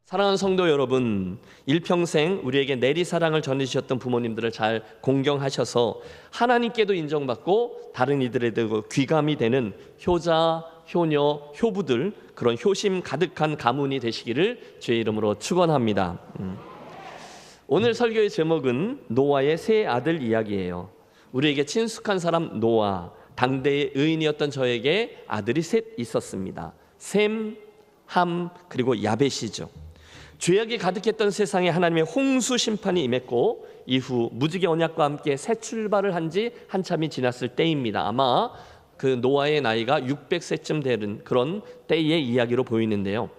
사랑하는 성도 여러분, 일평생 우리에게 내리사랑을 전해주셨던 부모님들을 잘 공경하셔서 하나님께도 인정받고 다른 이들에게도 귀감이 되는 효자, 효녀, 효부들, 그런 효심 가득한 가문이 되시기를 주의 이름으로 축원합니다. 오늘 설교의 제목은 노아의 세 아들 이야기예요. 우리에게 친숙한 사람 노아, 당대의 의인이었던 저에게 아들이 셋 있었습니다. 셈, 함, 그리고 야벳이죠. 죄악이 가득했던 세상에 하나님의 홍수 심판이 임했고 이후 무지개 언약과 함께 새 출발을 한 지 한참이 지났을 때입니다. 아마 그 노아의 나이가 600세쯤 되는 그런 때의 이야기로 보이는데요.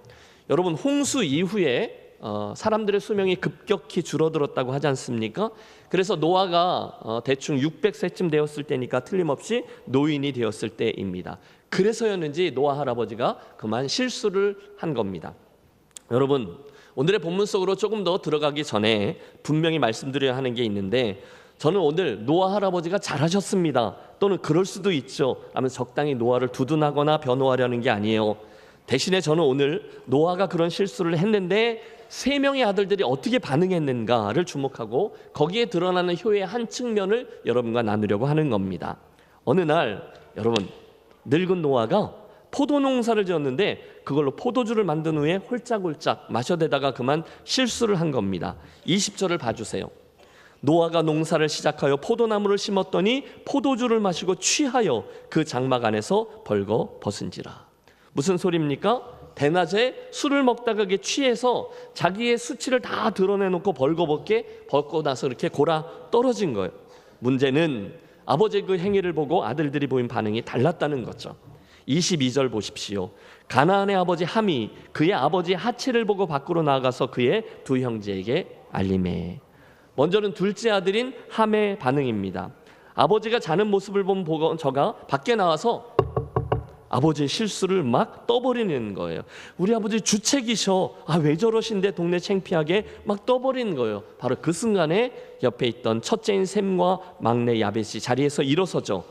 여러분, 홍수 이후에 사람들의 수명이 급격히 줄어들었다고 하지 않습니까? 그래서 노아가 대충 600세쯤 되었을 때니까 틀림없이 노인이 되었을 때입니다. 그래서였는지 노아 할아버지가 그만 실수를 한 겁니다. 여러분, 오늘의 본문 속으로 조금 더 들어가기 전에 분명히 말씀드려야 하는 게 있는데, 저는 오늘 노아 할아버지가 잘하셨습니다 또는 그럴 수도 있죠 하면서 적당히 노아를 두둔하거나 변호하려는 게 아니에요. 대신에 저는 오늘 노아가 그런 실수를 했는데 세 명의 아들들이 어떻게 반응했는가를 주목하고 거기에 드러나는 효의 한 측면을 여러분과 나누려고 하는 겁니다. 어느 날 여러분, 늙은 노아가 포도 농사를 지었는데 그걸로 포도주를 만든 후에 홀짝홀짝 마셔대다가 그만 실수를 한 겁니다. 20절을 봐주세요. 노아가 농사를 시작하여 포도나무를 심었더니 포도주를 마시고 취하여 그 장막 안에서 벌거 벗은지라. 무슨 소리입니까? 대낮에 술을 먹다가 그게 취해서 자기의 수치를 다 드러내놓고 벌거벗게 벗고 나서 이렇게 골아 떨어진 거예요. 문제는 아버지의 그 행위를 보고 아들들이 보인 반응이 달랐다는 거죠. 22절 보십시오. 가나안의 아버지 함이 그의 아버지의 하체를 보고 밖으로 나가서 그의 두 형제에게 알리매. 먼저는 둘째 아들인 함의 반응입니다. 아버지가 자는 모습을 본 저가 밖에 나와서 아버지의 실수를 막 떠버리는 거예요. 우리 아버지 주책이셔. 왜 저러신데 동네 창피하게 막 떠버리는 거예요. 바로 그 순간에 옆에 있던 첫째인 셈과 막내 야벳이 자리에서 일어서죠.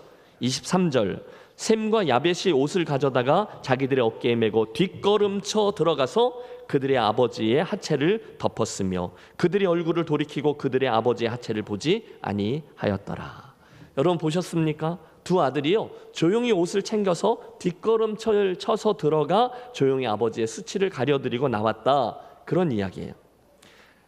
23절. 셈과 야벳이 옷을 가져다가 자기들의 어깨에 메고 뒷걸음쳐 들어가서 그들의 아버지의 하체를 덮었으며 그들의 얼굴을 돌이키고 그들의 아버지의 하체를 보지 아니하였더라. 여러분 보셨습니까? 두 아들이요, 조용히 옷을 챙겨서 뒷걸음쳐를 쳐서 들어가 조용히 아버지의 수치를 가려드리고 나왔다, 그런 이야기예요.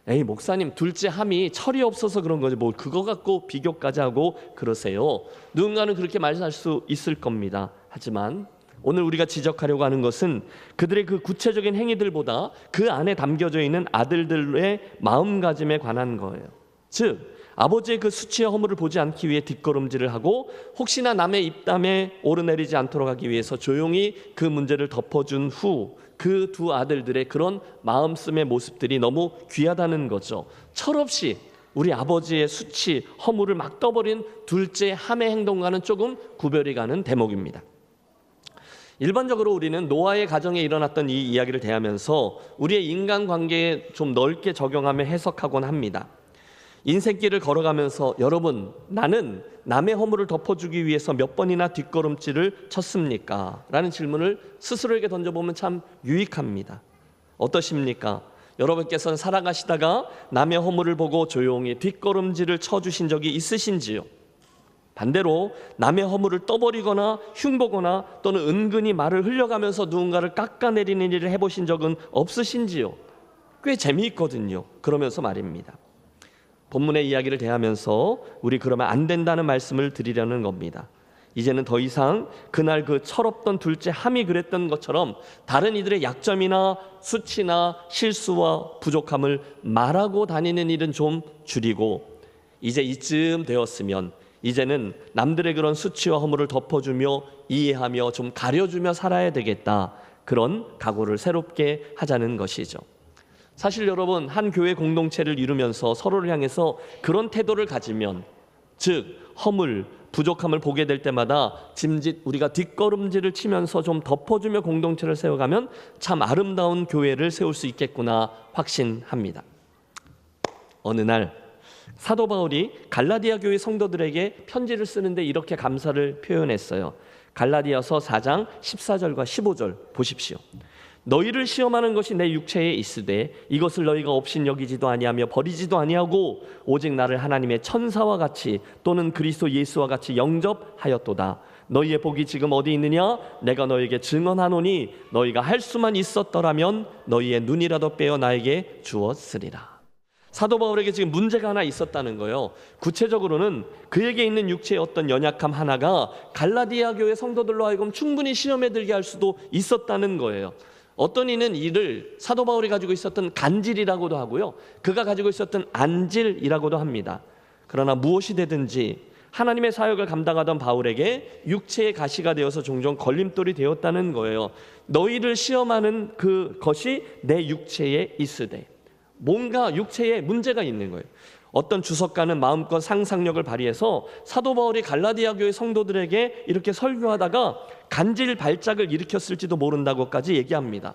에이 목사님, 둘째 함이 철이 없어서 그런 거지 뭐 그거 갖고 비교까지 하고 그러세요. 누군가는 그렇게 말할 수 있을 겁니다. 하지만 오늘 우리가 지적하려고 하는 것은 그들의 그 구체적인 행위들보다 그 안에 담겨져 있는 아들들의 마음가짐에 관한 거예요. 즉 아버지의 그 수치와 허물을 보지 않기 위해 뒷걸음질을 하고 혹시나 남의 입담에 오르내리지 않도록 하기 위해서 조용히 그 문제를 덮어준 후 그 두 아들들의 그런 마음씀의 모습들이 너무 귀하다는 거죠. 철없이 우리 아버지의 수치, 허물을 막 떠버린 둘째 함의 행동과는 조금 구별이 가는 대목입니다. 일반적으로 우리는 노아의 가정에 일어났던 이 이야기를 대하면서 우리의 인간관계에 좀 넓게 적용하며 해석하곤 합니다. 인생길을 걸어가면서 여러분, 나는 남의 허물을 덮어주기 위해서 몇 번이나 뒷걸음질을 쳤습니까? 라는 질문을 스스로에게 던져보면 참 유익합니다. 어떠십니까? 여러분께서는 살아가시다가 남의 허물을 보고 조용히 뒷걸음질을 쳐주신 적이 있으신지요? 반대로 남의 허물을 떠버리거나 흉보거나 또는 은근히 말을 흘려가면서 누군가를 깎아내리는 일을 해보신 적은 없으신지요? 꽤 재미있거든요. 그러면서 말입니다. 본문의 이야기를 대하면서 우리 그러면 안 된다는 말씀을 드리려는 겁니다. 이제는 더 이상 그날 그 철없던 둘째 함이 그랬던 것처럼 다른 이들의 약점이나 수치나 실수와 부족함을 말하고 다니는 일은 좀 줄이고 이제 이쯤 되었으면 이제는 남들의 그런 수치와 허물을 덮어주며 이해하며 좀 가려주며 살아야 되겠다, 그런 각오를 새롭게 하자는 것이죠. 사실 여러분, 한 교회 공동체를 이루면서 서로를 향해서 그런 태도를 가지면, 즉 허물, 부족함을 보게 될 때마다 짐짓 우리가 뒷걸음질을 치면서 좀 덮어주며 공동체를 세워가면 참 아름다운 교회를 세울 수 있겠구나 확신합니다. 어느 날 사도 바울이 갈라디아 교회 성도들에게 편지를 쓰는데 이렇게 감사를 표현했어요. 갈라디아서 4장 14절과 15절 보십시오. 너희를 시험하는 것이 내 육체에 있으되 이것을 너희가 업신 여기지도 아니하며 버리지도 아니하고 오직 나를 하나님의 천사와 같이 또는 그리스도 예수와 같이 영접하였도다. 너희의 복이 지금 어디 있느냐? 내가 너희에게 증언하노니 너희가 할 수만 있었더라면 너희의 눈이라도 빼어 나에게 주었으리라. 사도 바울에게 지금 문제가 하나 있었다는 거예요. 구체적으로는 그에게 있는 육체의 어떤 연약함 하나가 갈라디아 교회 성도들로 하여금 충분히 시험에 들게 할 수도 있었다는 거예요. 어떤 이는 이를 사도 바울이 가지고 있었던 간질이라고도 하고요, 그가 가지고 있었던 안질이라고도 합니다. 그러나 무엇이 되든지 하나님의 사역을 감당하던 바울에게 육체의 가시가 되어서 종종 걸림돌이 되었다는 거예요. 너희를 시험하는 그것이 내 육체에 있으되, 뭔가 육체에 문제가 있는 거예요. 어떤 주석가는 마음껏 상상력을 발휘해서 사도 바울이 갈라디아 교회 성도들에게 이렇게 설교하다가 간질 발작을 일으켰을지도 모른다고까지 얘기합니다.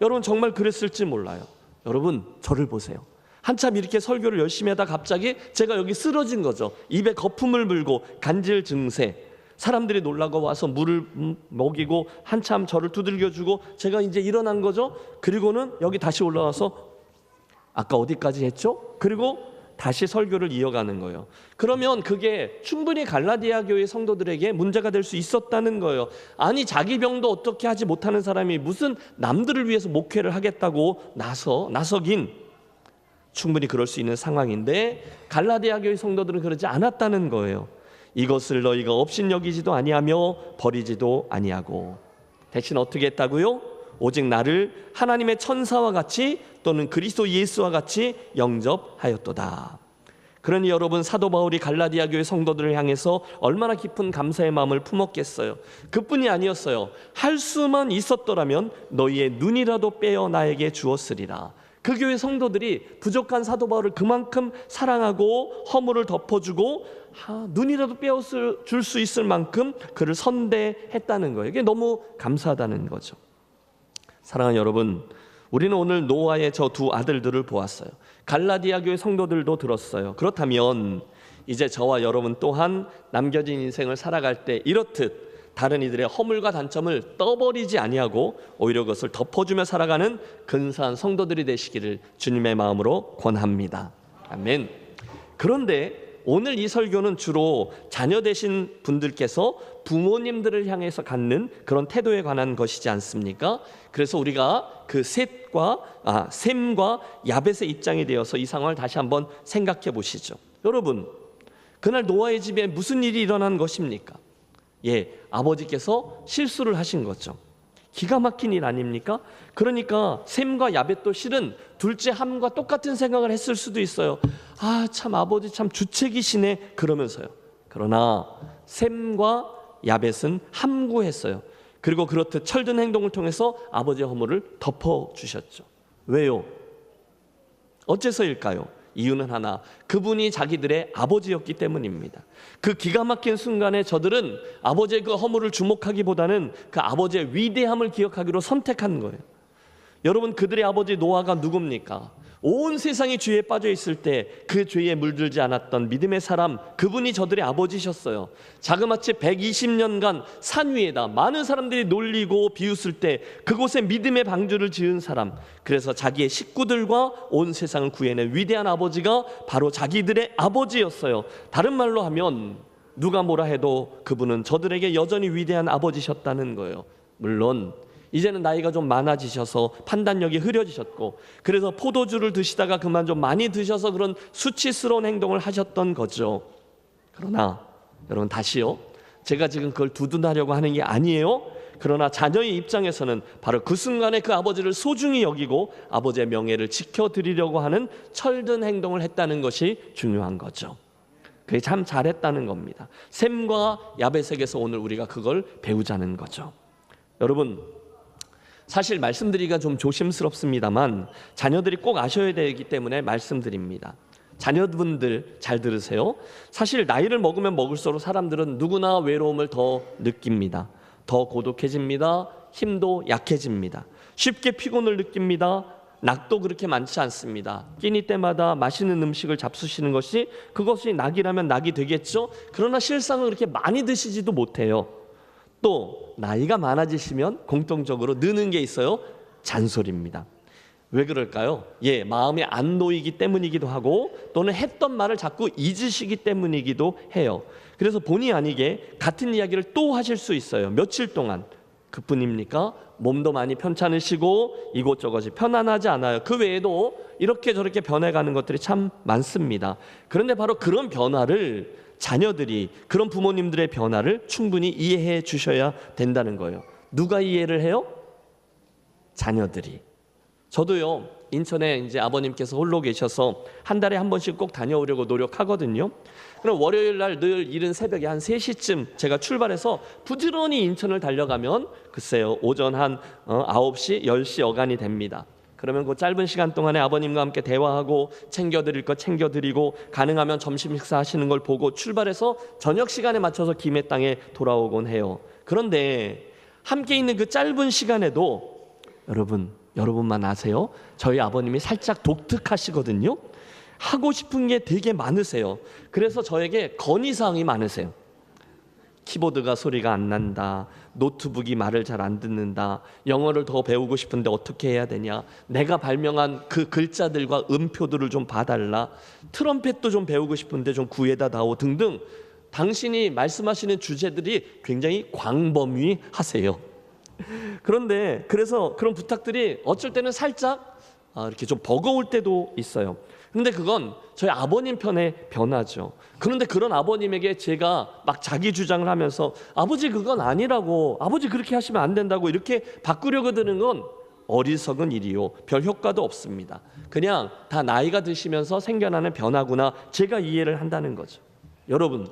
여러분, 정말 그랬을지 몰라요. 여러분, 저를 보세요. 한참 이렇게 설교를 열심히 하다 갑자기 제가 여기 쓰러진 거죠. 입에 거품을 물고 간질 증세. 사람들이 놀라고 와서 물을 먹이고 한참 저를 두들겨주고 제가 이제 일어난 거죠. 그리고는 여기 다시 올라와서 아까 어디까지 했죠? 그리고 다시 설교를 이어가는 거예요. 그러면 그게 충분히 갈라디아 교회 성도들에게 문제가 될 수 있었다는 거예요. 아니, 자기 병도 어떻게 하지 못하는 사람이 무슨 남들을 위해서 목회를 하겠다고 나서긴, 충분히 그럴 수 있는 상황인데 갈라디아 교회 성도들은 그러지 않았다는 거예요. 이것을 너희가 업신여기지도 아니하며 버리지도 아니하고, 대신 어떻게 했다고요? 오직 나를 하나님의 천사와 같이 또는 그리스도 예수와 같이 영접하였도다. 그러니 여러분, 사도 바울이 갈라디아 교회 성도들을 향해서 얼마나 깊은 감사의 마음을 품었겠어요. 그뿐이 아니었어요. 할 수만 있었더라면 너희의 눈이라도 빼어 나에게 주었으리라. 그 교회 성도들이 부족한 사도 바울을 그만큼 사랑하고 허물을 덮어주고 눈이라도 빼어줄 수 있을 만큼 그를 선대했다는 거예요. 이게 너무 감사하다는 거죠. 사랑하는 여러분, 우리는 오늘 노아의 저 두 아들들을 보았어요. 갈라디아 교회 성도들도 들었어요. 그렇다면 이제 저와 여러분 또한 남겨진 인생을 살아갈 때 이렇듯 다른 이들의 허물과 단점을 떠버리지 아니하고 오히려 그것을 덮어주며 살아가는 근사한 성도들이 되시기를 주님의 마음으로 권합니다. 아멘. 그런데 오늘 이 설교는 주로 자녀 되신 분들께서 부모님들을 향해서 갖는 그런 태도에 관한 것이지 않습니까? 그래서 우리가 그 셈과 야벳의 입장이 되어서 이 상황을 다시 한번 생각해 보시죠. 여러분, 그날 노아의 집에 무슨 일이 일어난 것입니까? 아버지께서 실수를 하신 거죠. 기가 막힌 일 아닙니까? 그러니까 셈과 야벳도 실은 둘째 함과 똑같은 생각을 했을 수도 있어요. 참 아버지 참 주책이시네 그러면서요. 그러나 셈과 야벳은 함구했어요. 그리고 그렇듯 철든 행동을 통해서 아버지의 허물을 덮어주셨죠. 왜요? 어째서일까요? 이유는 하나, 그분이 자기들의 아버지였기 때문입니다. 그 기가 막힌 순간에 저들은 아버지의 그 허물을 주목하기보다는 그 아버지의 위대함을 기억하기로 선택한 거예요. 여러분, 그들의 아버지 노아가 누굽니까? 온 세상이 죄에 빠져 있을 때 그 죄에 물들지 않았던 믿음의 사람, 그분이 저들의 아버지셨어요. 자그마치 120년간 산 위에다 많은 사람들이 놀리고 비웃을 때 그곳에 믿음의 방주를 지은 사람, 그래서 자기의 식구들과 온 세상을 구해낸 위대한 아버지가 바로 자기들의 아버지였어요. 다른 말로 하면 누가 뭐라 해도 그분은 저들에게 여전히 위대한 아버지셨다는 거예요. 물론 이제는 나이가 좀 많아지셔서 판단력이 흐려지셨고, 그래서 포도주를 드시다가 그만 좀 많이 드셔서 그런 수치스러운 행동을 하셨던 거죠. 그러나 여러분, 다시요, 제가 지금 그걸 두둔하려고 하는 게 아니에요. 그러나 자녀의 입장에서는 바로 그 순간에 그 아버지를 소중히 여기고 아버지의 명예를 지켜드리려고 하는 철든 행동을 했다는 것이 중요한 거죠. 그게 참 잘했다는 겁니다. 셈과 야벳에게서 오늘 우리가 그걸 배우자는 거죠. 여러분, 사실 말씀드리기가 좀 조심스럽습니다만 자녀들이 꼭 아셔야 되기 때문에 말씀드립니다. 자녀분들 잘 들으세요. 사실 나이를 먹으면 먹을수록 사람들은 누구나 외로움을 더 느낍니다. 더 고독해집니다. 힘도 약해집니다. 쉽게 피곤을 느낍니다. 낙도 그렇게 많지 않습니다. 끼니 때마다 맛있는 음식을 잡수시는 것이 그것이 낙이라면 낙이 되겠죠. 그러나 실상은 그렇게 많이 드시지도 못해요. 또 나이가 많아지시면 공통적으로 느는 게 있어요. 잔소리입니다. 왜 그럴까요? 마음에 안 놓이기 때문이기도 하고 또는 했던 말을 자꾸 잊으시기 때문이기도 해요. 그래서 본의 아니게 같은 이야기를 또 하실 수 있어요. 며칠 동안. 그뿐입니까? 몸도 많이 편찮으시고 이곳저곳이 편안하지 않아요. 그 외에도 이렇게 저렇게 변해가는 것들이 참 많습니다. 그런데 바로 그런 변화를 자녀들이, 그런 부모님들의 변화를 충분히 이해해 주셔야 된다는 거예요. 누가 이해를 해요? 자녀들이. 저도요, 인천에 이제 아버님께서 홀로 계셔서 한 달에 한 번씩 꼭 다녀오려고 노력하거든요. 그럼 월요일 날 늘 이른 새벽에 한 3시쯤 제가 출발해서 부지런히 인천을 달려가면 글쎄요, 오전 한 9시, 10시 어간이 됩니다. 그러면 그 짧은 시간 동안에 아버님과 함께 대화하고 챙겨드릴 거 챙겨드리고 가능하면 점심 식사하시는 걸 보고 출발해서 저녁 시간에 맞춰서 김해 땅에 돌아오곤 해요. 그런데 함께 있는 그 짧은 시간에도 여러분만 아세요? 저희 아버님이 살짝 독특하시거든요. 하고 싶은 게 되게 많으세요. 그래서 저에게 건의사항이 많으세요. 키보드가 소리가 안 난다. 노트북이 말을 잘 안 듣는다. 영어를 더 배우고 싶은데 어떻게 해야 되냐. 내가 발명한 그 글자들과 음표들을 좀 봐달라. 트럼펫도 좀 배우고 싶은데 좀 구해다 다오 등등. 당신이 말씀하시는 주제들이 굉장히 광범위하세요. 그런데 그래서 그런 부탁들이 어쩔 때는 살짝 이렇게 좀 버거울 때도 있어요. 그런데 그건 저희 아버님 편의 변화죠. 그런데 그런 아버님에게 제가 막 자기 주장을 하면서 아버지 그건 아니라고, 아버지 그렇게 하시면 안 된다고 이렇게 바꾸려고 드는 건 어리석은 일이요. 별 효과도 없습니다. 그냥 다 나이가 드시면서 생겨나는 변화구나, 제가 이해를 한다는 거죠. 여러분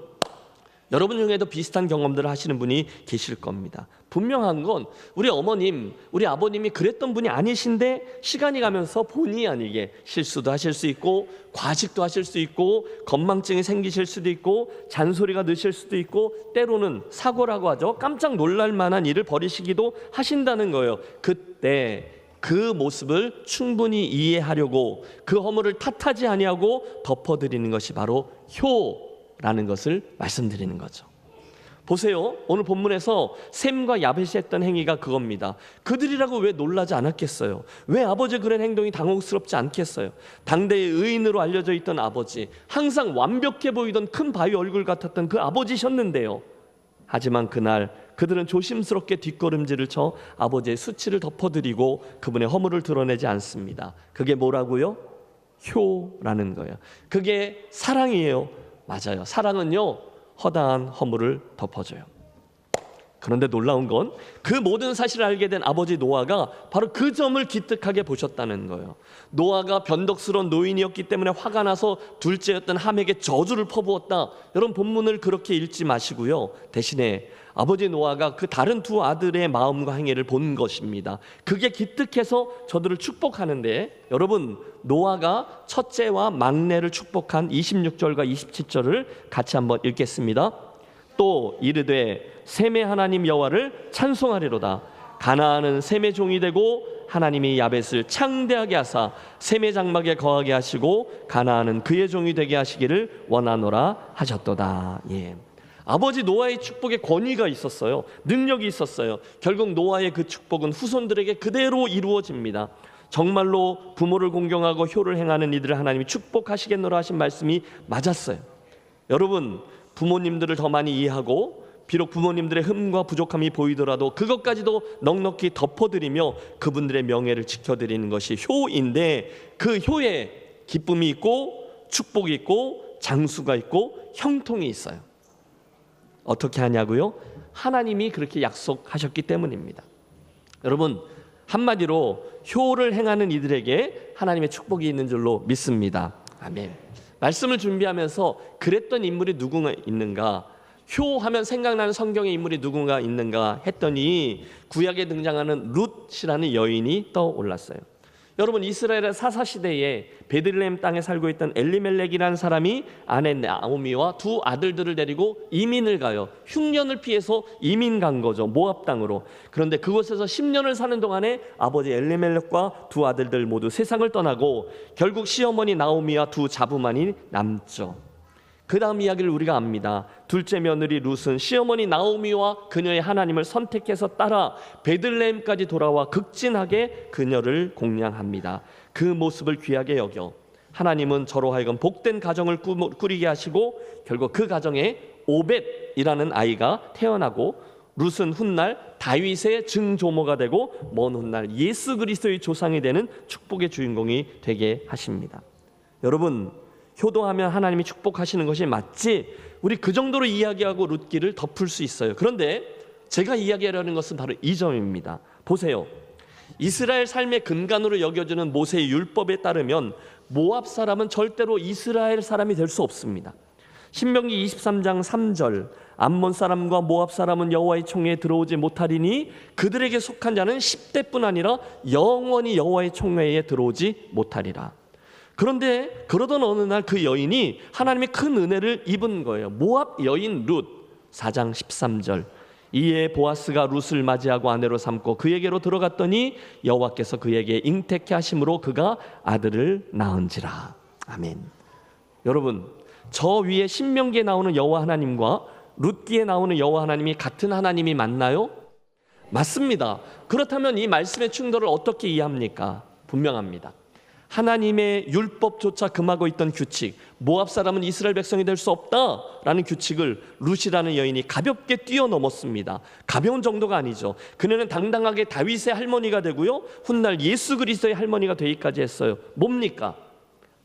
중에도 비슷한 경험들을 하시는 분이 계실 겁니다. 분명한 건 우리 어머님, 우리 아버님이 그랬던 분이 아니신데 시간이 가면서 본의 아니게 실수도 하실 수 있고 과식도 하실 수 있고 건망증이 생기실 수도 있고 잔소리가 느실 수도 있고 때로는 사고라고 하죠. 깜짝 놀랄 만한 일을 벌이시기도 하신다는 거예요. 그때 그 모습을 충분히 이해하려고 그 허물을 탓하지 아니하고 덮어드리는 것이 바로 효라는 것을 말씀드리는 거죠. 보세요. 오늘 본문에서 셈과 야벳이 했던 행위가 그겁니다. 그들이라고 왜 놀라지 않았겠어요? 왜 아버지 그런 행동이 당혹스럽지 않겠어요? 당대의 의인으로 알려져 있던 아버지, 항상 완벽해 보이던 큰 바위 얼굴 같았던 그 아버지셨는데요. 하지만 그날 그들은 조심스럽게 뒷걸음질을 쳐 아버지의 수치를 덮어드리고 그분의 허물을 드러내지 않습니다. 그게 뭐라고요? 효라는 거예요. 그게 사랑이에요. 맞아요. 사랑은요, 허다한 허물을 덮어줘요. 그런데 놀라운 건 그 모든 사실을 알게 된 아버지 노아가 바로 그 점을 기특하게 보셨다는 거예요. 노아가 변덕스러운 노인이었기 때문에 화가 나서 둘째였던 함에게 저주를 퍼부었다. 여러분, 본문을 그렇게 읽지 마시고요. 대신에 아버지 노아가 그 다른 두 아들의 마음과 행위를 본 것입니다. 그게 기특해서 저들을 축복하는데, 여러분, 노아가 첫째와 막내를 축복한 26절과 27절을 같이 한번 읽겠습니다. 또 이르되 셈의 하나님 여호와를 찬송하리로다. 가나안은 셈의 종이 되고 하나님이 야벳을 창대하게 하사 셈의 장막에 거하게 하시고 가나안은 그의 종이 되게 하시기를 원하노라 하셨도다. 아버지 노아의 축복에 권위가 있었어요. 능력이 있었어요. 결국 노아의 그 축복은 후손들에게 그대로 이루어집니다. 정말로 부모를 공경하고 효를 행하는 이들을 하나님이 축복하시겠노라 하신 말씀이 맞았어요. 여러분, 부모님들을 더 많이 이해하고 비록 부모님들의 흠과 부족함이 보이더라도 그것까지도 넉넉히 덮어드리며 그분들의 명예를 지켜드리는 것이 효인데, 그 효에 기쁨이 있고 축복이 있고 장수가 있고 형통이 있어요. 어떻게 하냐고요? 하나님이 그렇게 약속하셨기 때문입니다. 여러분, 한마디로 효를 행하는 이들에게 하나님의 축복이 있는 줄로 믿습니다. 아멘. 말씀을 준비하면서 그랬던 인물이 누군가 있는가, 효하면 생각나는 성경의 인물이 누군가 있는가 했더니 구약에 등장하는 룻이라는 여인이 떠올랐어요. 여러분, 이스라엘의 사사시대에 베들레헴 땅에 살고 있던 엘리멜렉이라는 사람이 아내 나오미와 두 아들들을 데리고 이민을 가요. 흉년을 피해서 이민 간 거죠. 모압 땅으로. 그런데 그곳에서 10년을 사는 동안에 아버지 엘리멜렉과 두 아들들 모두 세상을 떠나고 결국 시어머니 나오미와 두 자부만이 남죠. 그 다음 이야기를 우리가 압니다. 둘째 며느리 룻은 시어머니 나오미와 그녀의 하나님을 선택해서 따라 베들레헴까지 돌아와 극진하게 그녀를 공양합니다. 그 모습을 귀하게 여겨 하나님은 저로 하여금 복된 가정을 꾸리게 하시고 결국 그 가정에 오벳이라는 아이가 태어나고 룻은 훗날 다윗의 증조모가 되고 먼 훗날 예수 그리스도의 조상이 되는 축복의 주인공이 되게 하십니다. 여러분, 효도하면 하나님이 축복하시는 것이 맞지? 우리 그 정도로 이야기하고 룻기를 덮을 수 있어요. 그런데 제가 이야기하려는 것은 바로 이 점입니다. 보세요. 이스라엘 삶의 근간으로 여겨지는 모세의 율법에 따르면 모압 사람은 절대로 이스라엘 사람이 될 수 없습니다. 신명기 23장 3절 암몬 사람과 모압 사람은 여호와의 총회에 들어오지 못하리니 그들에게 속한 자는 10대뿐 아니라 영원히 여호와의 총회에 들어오지 못하리라. 그런데 그러던 어느 날 그 여인이 하나님의 큰 은혜를 입은 거예요. 모압 여인 룻 4장 13절 이에 보아스가 룻을 맞이하고 아내로 삼고 그에게로 들어갔더니 여호와께서 그에게 잉태케 하심으로 그가 아들을 낳은지라. 아멘. 여러분, 저 위에 신명기에 나오는 여호와 하나님과 룻기에 나오는 여호와 하나님이 같은 하나님이 맞나요? 맞습니다. 그렇다면 이 말씀의 충돌을 어떻게 이해합니까? 분명합니다. 하나님의 율법조차 금하고 있던 규칙, 모압 사람은 이스라엘 백성이 될 수 없다라는 규칙을 룻이라는 여인이 가볍게 뛰어넘었습니다. 가벼운 정도가 아니죠. 그녀는 당당하게 다윗의 할머니가 되고요, 훗날 예수 그리스도의 할머니가 되기까지 했어요. 뭡니까?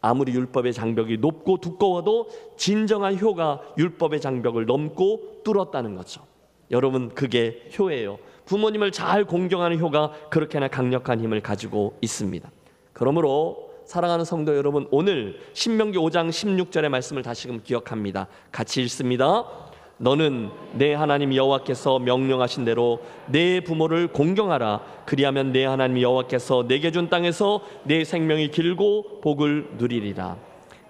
아무리 율법의 장벽이 높고 두꺼워도 진정한 효가 율법의 장벽을 넘고 뚫었다는 거죠. 여러분, 그게 효예요. 부모님을 잘 공경하는 효가 그렇게나 강력한 힘을 가지고 있습니다. 그러므로 사랑하는 성도 여러분, 오늘 신명기 5장 16절의 말씀을 다시금 기억합니다. 같이 읽습니다. 너는 내 하나님 여호와께서 명령하신 대로 내 부모를 공경하라. 그리하면 내 하나님 여호와께서 내게 준 땅에서 내 생명이 길고 복을 누리리라.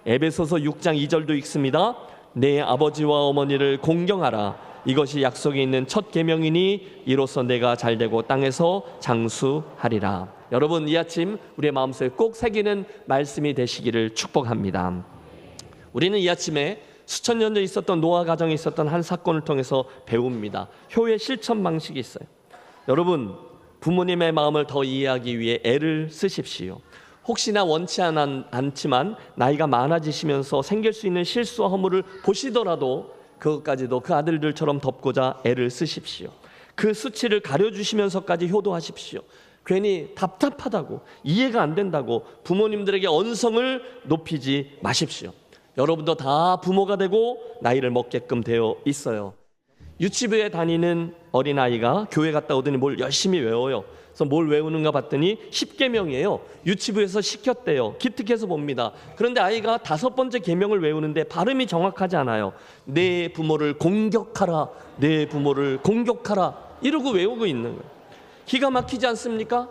에베소서 6장 2절도 읽습니다. 내 아버지와 어머니를 공경하라. 이것이 약속이 있는 첫 계명이니 이로써 내가 잘되고 땅에서 장수하리라. 여러분, 이 아침 우리의 마음속에 꼭 새기는 말씀이 되시기를 축복합니다. 우리는 이 아침에 수천 년 전 있었던 노아 가정에 있었던 한 사건을 통해서 배웁니다. 효의 실천 방식이 있어요. 여러분, 부모님의 마음을 더 이해하기 위해 애를 쓰십시오. 혹시나 원치 않지만 나이가 많아지시면서 생길 수 있는 실수와 허물을 보시더라도 그것까지도 그 아들들처럼 덮고자 애를 쓰십시오. 그 수치를 가려주시면서까지 효도하십시오. 괜히 답답하다고, 이해가 안 된다고 부모님들에게 언성을 높이지 마십시오. 여러분도 다 부모가 되고 나이를 먹게끔 되어 있어요. 유치부에 다니는 어린아이가 교회 갔다 오더니 뭘 열심히 외워요. 그래서 뭘 외우는가 봤더니 10계명이에요. 유치부에서 시켰대요. 기특해서 봅니다. 그런데 아이가 5번째 계명을 외우는데 발음이 정확하지 않아요. 내 부모를 공격하라, 내 부모를 공격하라 이러고 외우고 있는 거예요. 기가 막히지 않습니까?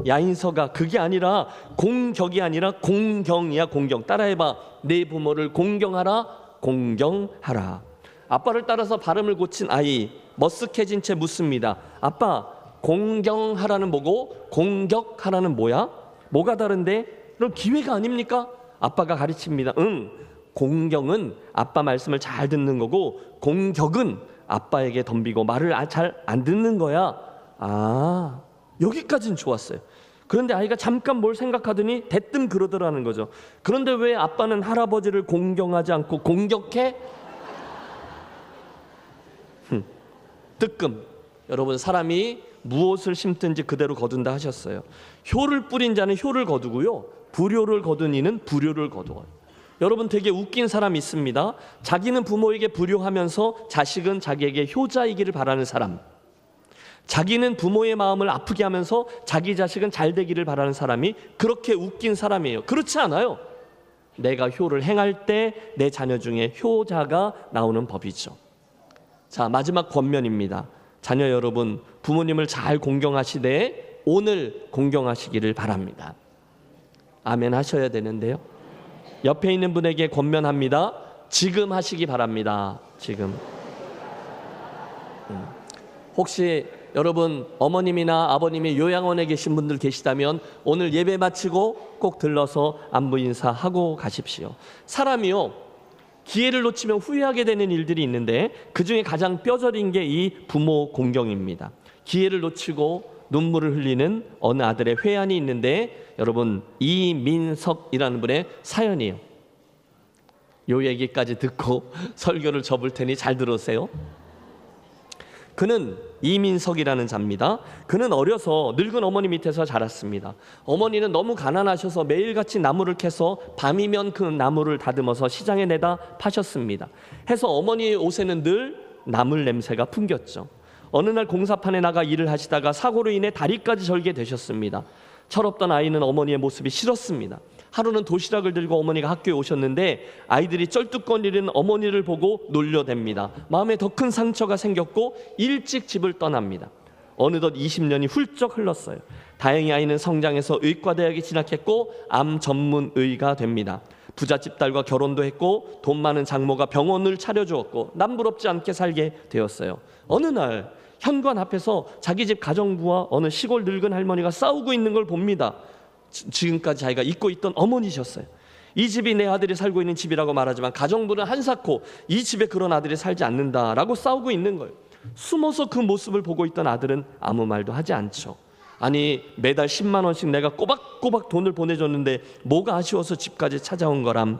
야인서가 그게 아니라 공격이 아니라 공경이야. 공경. 따라해봐. 내 부모를 공경하라, 공경하라. 아빠를 따라서 발음을 고친 아이 머쓱해진 채 묻습니다. 아빠, 공경하라는 뭐고 공격하라는 뭐야? 뭐가 다른데? 그럼 기회가 아닙니까? 아빠가 가르칩니다. 공경은 아빠 말씀을 잘 듣는 거고 공격은 아빠에게 덤비고 말을 잘 안 듣는 거야. 아, 여기까지는 좋았어요. 그런데 아이가 잠깐 뭘 생각하더니 대뜸 그러더라는 거죠. 그런데 왜 아빠는 할아버지를 공경하지 않고 공격해? 뜨끔. 여러분, 사람이 무엇을 심든지 그대로 거둔다 하셨어요. 효를 뿌린 자는 효를 거두고요, 불효를 거둔 이는 불효를 거두어요. 여러분, 되게 웃긴 사람이 있습니다. 자기는 부모에게 불효하면서 자식은 자기에게 효자이기를 바라는 사람. 자기는 부모의 마음을 아프게 하면서 자기 자식은 잘 되기를 바라는 사람이 그렇게 웃긴 사람이에요. 그렇지 않아요. 내가 효를 행할 때 내 자녀 중에 효자가 나오는 법이죠. 자, 마지막 권면입니다. 자녀 여러분, 부모님을 잘 공경하시되 오늘 공경하시기를 바랍니다. 아멘 하셔야 되는데요, 옆에 있는 분에게 권면합니다. 지금 하시기 바랍니다. 지금. 혹시 여러분 어머님이나 아버님이 요양원에 계신 분들 계시다면 오늘 예배 마치고 꼭 들러서 안부 인사하고 가십시오. 사람이요, 기회를 놓치면 후회하게 되는 일들이 있는데 그중에 가장 뼈저린 게 이 부모 공경입니다. 기회를 놓치고 눈물을 흘리는 어느 아들의 회한이 있는데 여러분, 이민석이라는 분의 사연이에요. 요 얘기까지 듣고 설교를 접을 테니 잘 들으세요. 그는 이민석이라는 자입니다. 그는 어려서 늙은 어머니 밑에서 자랐습니다. 어머니는 너무 가난하셔서 매일같이 나무를 캐서 밤이면 그 나무를 다듬어서 시장에 내다 파셨습니다. 해서 어머니의 옷에는 늘 나물 냄새가 풍겼죠. 어느 날 공사판에 나가 일을 하시다가 사고로 인해 다리까지 절게 되셨습니다. 철없던 아이는 어머니의 모습이 싫었습니다. 하루는 도시락을 들고 어머니가 학교에 오셨는데 아이들이 쩔뚝거리는 어머니를 보고 놀려댑니다. 마음에 더 큰 상처가 생겼고 일찍 집을 떠납니다. 어느덧 20년이 훌쩍 흘렀어요. 다행히 아이는 성장해서 의과대학에 진학했고 암 전문의가 됩니다. 부잣집 딸과 결혼도 했고 돈 많은 장모가 병원을 차려주었고 남부럽지 않게 살게 되었어요. 어느 날 현관 앞에서 자기 집 가정부와 어느 시골 늙은 할머니가 싸우고 있는 걸 봅니다. 지금까지 자기가 잊고 있던 어머니셨어요. 이 집이 내 아들이 살고 있는 집이라고 말하지만 가정부는 한사코 이 집에 그런 아들이 살지 않는다라고 싸우고 있는 거예요. 숨어서 그 모습을 보고 있던 아들은 아무 말도 하지 않죠. 아니, 매달 10만 원씩 내가 꼬박꼬박 돈을 보내줬는데 뭐가 아쉬워서 집까지 찾아온 거람.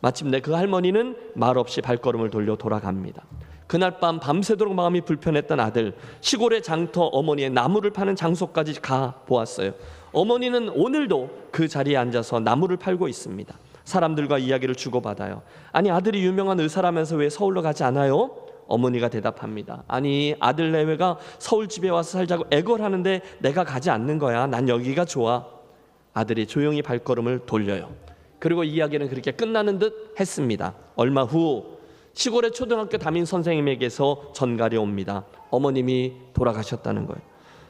마침내 그 할머니는 말없이 발걸음을 돌려 돌아갑니다. 그날 밤 밤새도록 마음이 불편했던 아들, 시골의 장터 어머니의 나무를 파는 장소까지 가 보았어요. 어머니는 오늘도 그 자리에 앉아서 나무를 팔고 있습니다. 사람들과 이야기를 주고받아요. 아니, 아들이 유명한 의사라면서 왜 서울로 가지 않아요? 어머니가 대답합니다. 아니, 아들 내외가 서울 집에 와서 살자고 애걸하는데 내가 가지 않는 거야. 난 여기가 좋아. 아들이 조용히 발걸음을 돌려요. 그리고 이야기는 그렇게 끝나는 듯 했습니다. 얼마 후 시골의 초등학교 담임 선생님에게서 전갈이 옵니다. 어머님이 돌아가셨다는 거예요.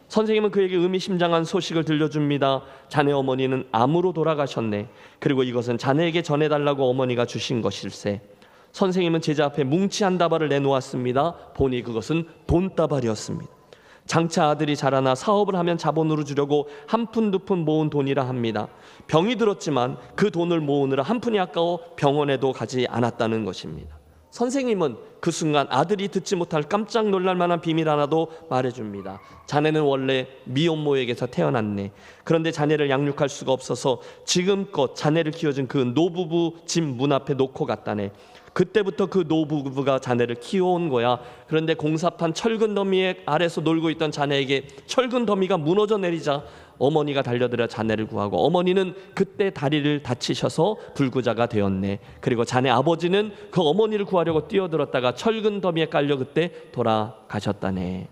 선생님은 그에게 의미심장한 소식을 들려줍니다. 자네 어머니는 암으로 돌아가셨네. 그리고 이것은 자네에게 전해달라고 어머니가 주신 것일세. 선생님은 제자 앞에 뭉치 한 다발을 내놓았습니다. 보니 그것은 돈다발이었습니다. 장차 아들이 자라나 사업을 하면 자본으로 주려고 한 푼 두 푼 모은 돈이라 합니다. 병이 들었지만 그 돈을 모으느라 한 푼이 아까워 병원에도 가지 않았다는 것입니다. 선생님은 그 순간 아들이 듣지 못할 깜짝 놀랄 만한 비밀 하나도 말해줍니다. 자네는 원래 미혼모에게서 태어났네. 그런데 자네를 양육할 수가 없어서 지금껏 자네를 키워준 그 노부부 집 문 앞에 놓고 갔다네. 그때부터 그 노부부가 자네를 키워온 거야. 그런데 공사판 철근 더미 아래서 놀고 있던 자네에게 철근 더미가 무너져 내리자 어머니가 달려들어 자네를 구하고 어머니는 그때 다리를 다치셔서 불구자가 되었네. 그리고 자네 아버지는 그 어머니를 구하려고 뛰어들었다가 철근 더미에 깔려 그때 돌아가셨다네.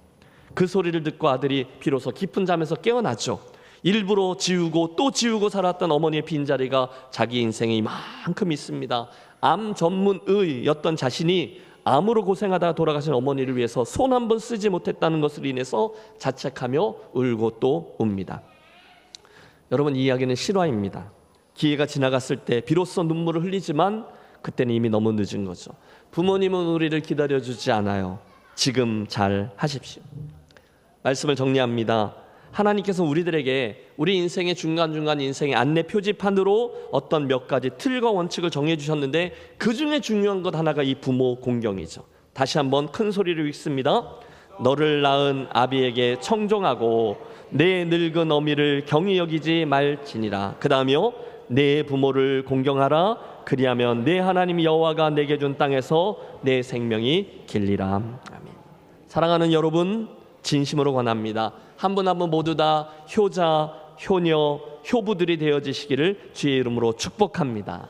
그 소리를 듣고 아들이 비로소 깊은 잠에서 깨어나죠. 일부러 지우고 또 지우고 살았던 어머니의 빈자리가 자기 인생에 이만큼 있습니다. 암 전문의였던 자신이 암으로 고생하다가 돌아가신 어머니를 위해서 손 한 번 쓰지 못했다는 것으로 인해서 자책하며 울고 또 웁니다. 여러분, 이 이야기는 실화입니다. 기회가 지나갔을 때 비로소 눈물을 흘리지만 그때는 이미 너무 늦은 거죠. 부모님은 우리를 기다려주지 않아요. 지금 잘 하십시오. 말씀을 정리합니다. 하나님께서 우리들에게 우리 인생의 중간중간 인생의 안내 표지판으로 어떤 몇 가지 틀과 원칙을 정해주셨는데 그 중에 중요한 것 하나가 이 부모 공경이죠. 다시 한번 큰 소리로 읽습니다. 너를 낳은 아비에게 청종하고 내 늙은 어미를 경히 여기지 말지니라. 그 다음이요, 내 부모를 공경하라. 그리하면 내 하나님 여호와가 내게 준 땅에서 내 생명이 길리라. 아멘. 사랑하는 여러분, 진심으로 권합니다. 한 분 한 분 모두 다 효자, 효녀, 효부들이 되어지시기를 주의 이름으로 축복합니다.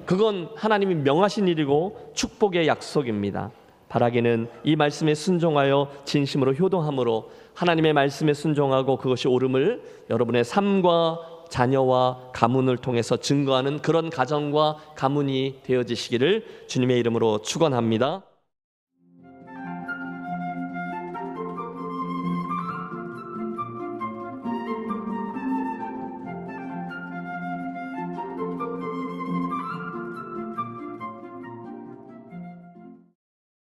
그건 하나님이 명하신 일이고 축복의 약속입니다. 바라기는 이 말씀에 순종하여 진심으로 효도함으로 하나님의 말씀에 순종하고 그것이 옳음을 여러분의 삶과 자녀와 가문을 통해서 증거하는 그런 가정과 가문이 되어지시기를 주님의 이름으로 축원합니다.